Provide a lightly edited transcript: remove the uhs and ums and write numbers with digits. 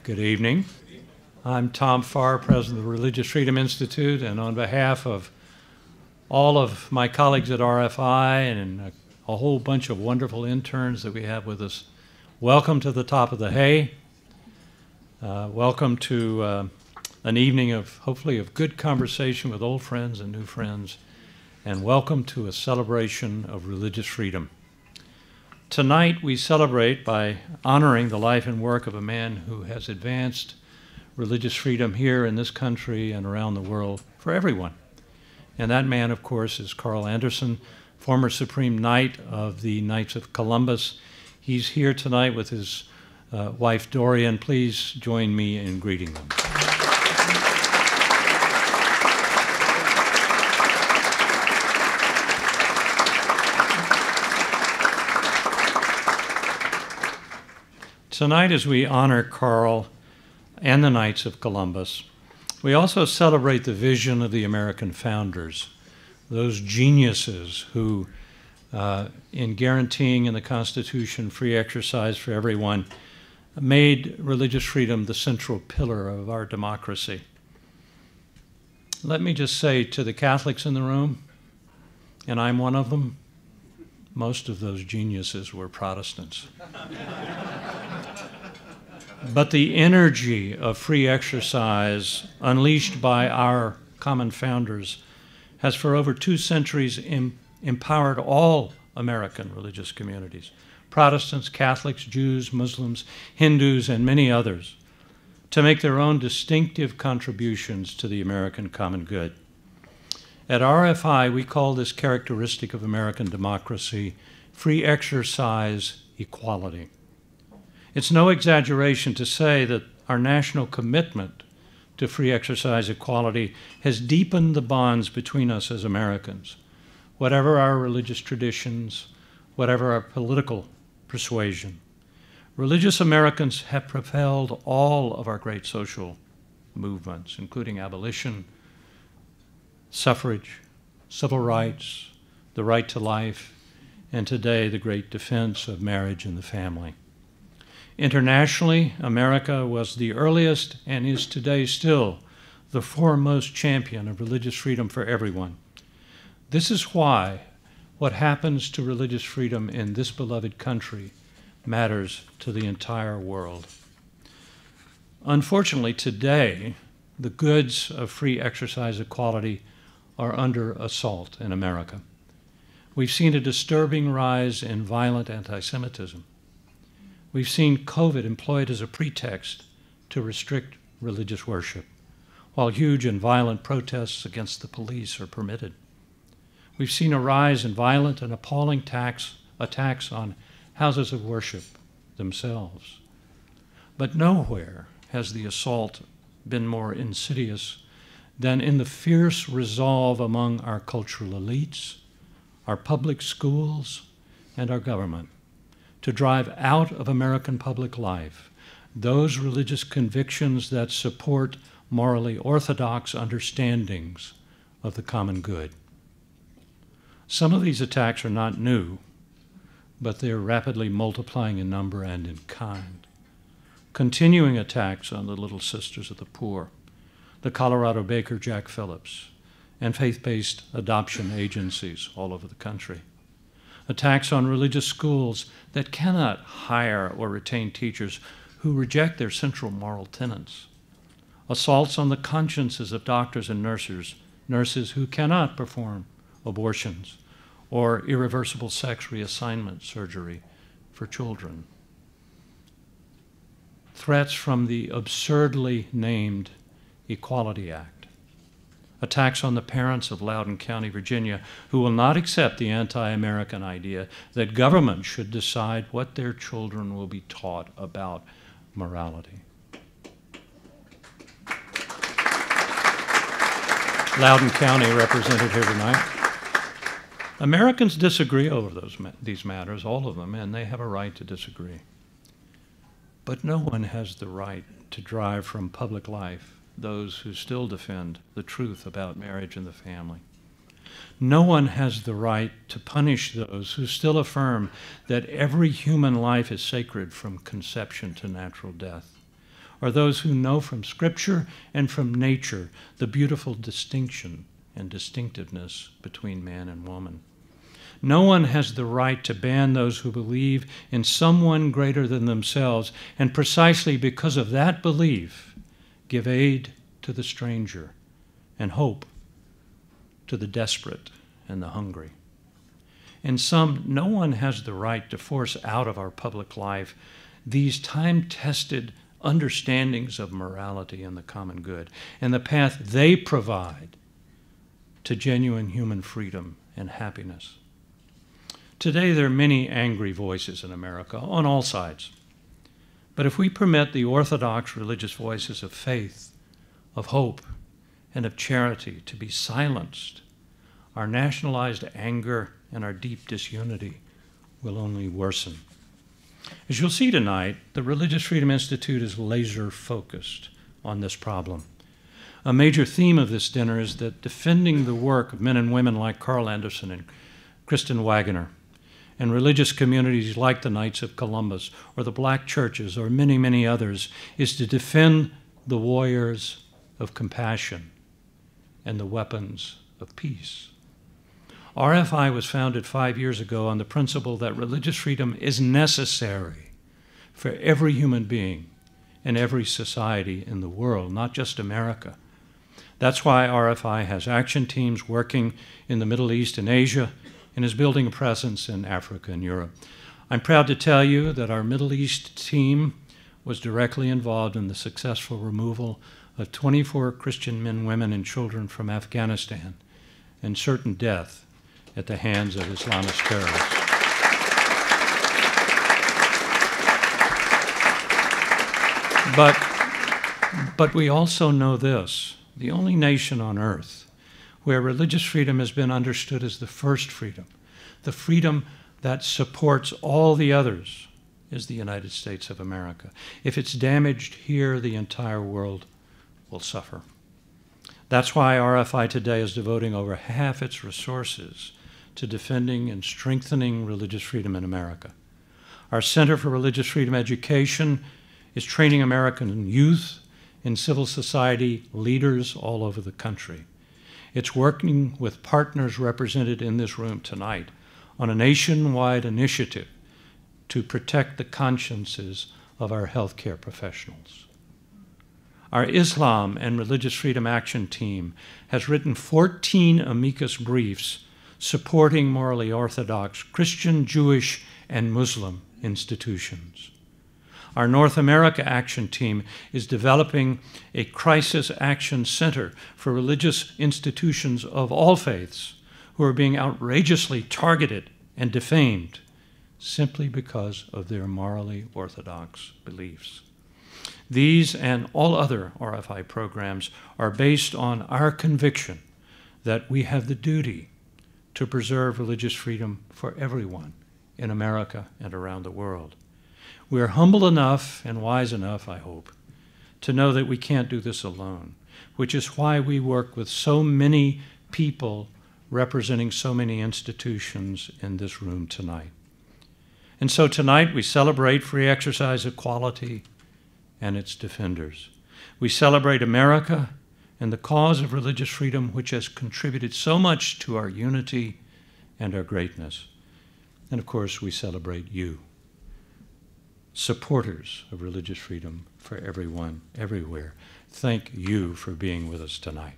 Good evening. I'm Tom Farr, President of the Religious Freedom Institute, and on behalf of all of my colleagues at RFI and a whole bunch of wonderful interns that we have with us, welcome to the top of the hay. Welcome to an evening of, hopefully, of good conversation with old friends and new friends, and welcome to a celebration of religious freedom. Tonight we celebrate by honoring the life and work of a man who has advanced religious freedom here in this country and around the world for everyone. And that man, of course, is Carl Anderson, former Supreme Knight of the Knights of Columbus. He's here tonight with his wife, Dorian. Please join me in greeting them. Tonight, as we honor Carl and the Knights of Columbus, we also celebrate the vision of the American founders, those geniuses who, in guaranteeing in the Constitution free exercise for everyone, made religious freedom the central pillar of our democracy. Let me just say to the Catholics in the room, and I'm one of them, most of those geniuses were Protestants. But the energy of free exercise unleashed by our common founders has for over 2 centuries empowered all American religious communities, Protestants, Catholics, Jews, Muslims, Hindus, and many others, to make their own distinctive contributions to the American common good. At RFI, we call this characteristic of American democracy free exercise equality. It's no exaggeration to say that our national commitment to free exercise equality has deepened the bonds between us as Americans, whatever our religious traditions, whatever our political persuasion. Religious Americans have propelled all of our great social movements, including abolition, suffrage, civil rights, the right to life, and today the great defense of marriage and the family. Internationally, America was the earliest and is today still the foremost champion of religious freedom for everyone. This is why what happens to religious freedom in this beloved country matters to the entire world. Unfortunately, today, the goods of free exercise equality are under assault in America. We've seen a disturbing rise in violent anti-Semitism. We've seen COVID employed as a pretext to restrict religious worship, while huge and violent protests against the police are permitted. We've seen a rise in violent and appalling attacks on houses of worship themselves. But nowhere has the assault been more insidious than in the fierce resolve among our cultural elites, our public schools, and our government to drive out of American public life those religious convictions that support morally orthodox understandings of the common good. Some of these attacks are not new, but they are rapidly multiplying in number and in kind. Continuing attacks on the Little Sisters of the Poor, the Colorado Baker Jack Phillips, and faith-based adoption agencies all over the country. Attacks on religious schools that cannot hire or retain teachers who reject their central moral tenets. Assaults on the consciences of doctors and nurses who cannot perform abortions or irreversible sex reassignment surgery for children. Threats from the absurdly named Equality Act. Attacks on the parents of Loudoun County, Virginia, who will not accept the anti-American idea that government should decide what their children will be taught about morality. Loudoun County represented here tonight. Americans disagree over these matters, all of them, and they have a right to disagree. But no one has the right to drive from public life those who still defend the truth about marriage and the family. No one has the right to punish those who still affirm that every human life is sacred from conception to natural death, are those who know from Scripture and from nature the beautiful distinction and distinctiveness between man and woman. No one has the right to ban those who believe in someone greater than themselves, and precisely because of that belief, give aid to the stranger and hope to the desperate and the hungry. In sum, no one has the right to force out of our public life these time-tested understandings of morality and the common good, and the path they provide to genuine human freedom and happiness. Today, there are many angry voices in America on all sides. But if we permit the orthodox religious voices of faith, of hope, and of charity to be silenced, our nationalized anger and our deep disunity will only worsen. As you'll see tonight, the Religious Freedom Institute is laser-focused on this problem. A major theme of this dinner is that defending the work of men and women like Carl Anderson and Kristen Waggoner, and religious communities like the Knights of Columbus or the black churches or many, many others is to defend the warriors of compassion and the weapons of peace. RFI was founded 5 years ago on the principle that religious freedom is necessary for every human being in every society in the world, not just America. That's why RFI has action teams working in the Middle East and Asia, and is building a presence in Africa and Europe. I'm proud to tell you that our Middle East team was directly involved in the successful removal of 24 Christian men, women, and children from Afghanistan and certain death at the hands of Islamist terrorists. But we also know this: the only nation on earth where religious freedom has been understood as the first freedom, the freedom that supports all the others, is the United States of America. If it's damaged here, the entire world will suffer. That's why RFI today is devoting over half its resources to defending and strengthening religious freedom in America. Our Center for Religious Freedom Education is training American youth and civil society leaders all over the country. It's working with partners represented in this room tonight on a nationwide initiative to protect the consciences of our healthcare professionals. Our Islam and Religious Freedom Action Team has written 14 amicus briefs supporting morally orthodox Christian, Jewish, and Muslim institutions. Our North America Action Team is developing a crisis action center for religious institutions of all faiths who are being outrageously targeted and defamed simply because of their morally orthodox beliefs. These and all other RFI programs are based on our conviction that we have the duty to preserve religious freedom for everyone in America and around the world. We are humble enough and wise enough, I hope, to know that we can't do this alone, which is why we work with so many people representing so many institutions in this room tonight. And so tonight we celebrate free exercise equality and its defenders. We celebrate America and the cause of religious freedom, which has contributed so much to our unity and our greatness. And of course, we celebrate you, supporters of religious freedom for everyone, everywhere. Thank you for being with us tonight.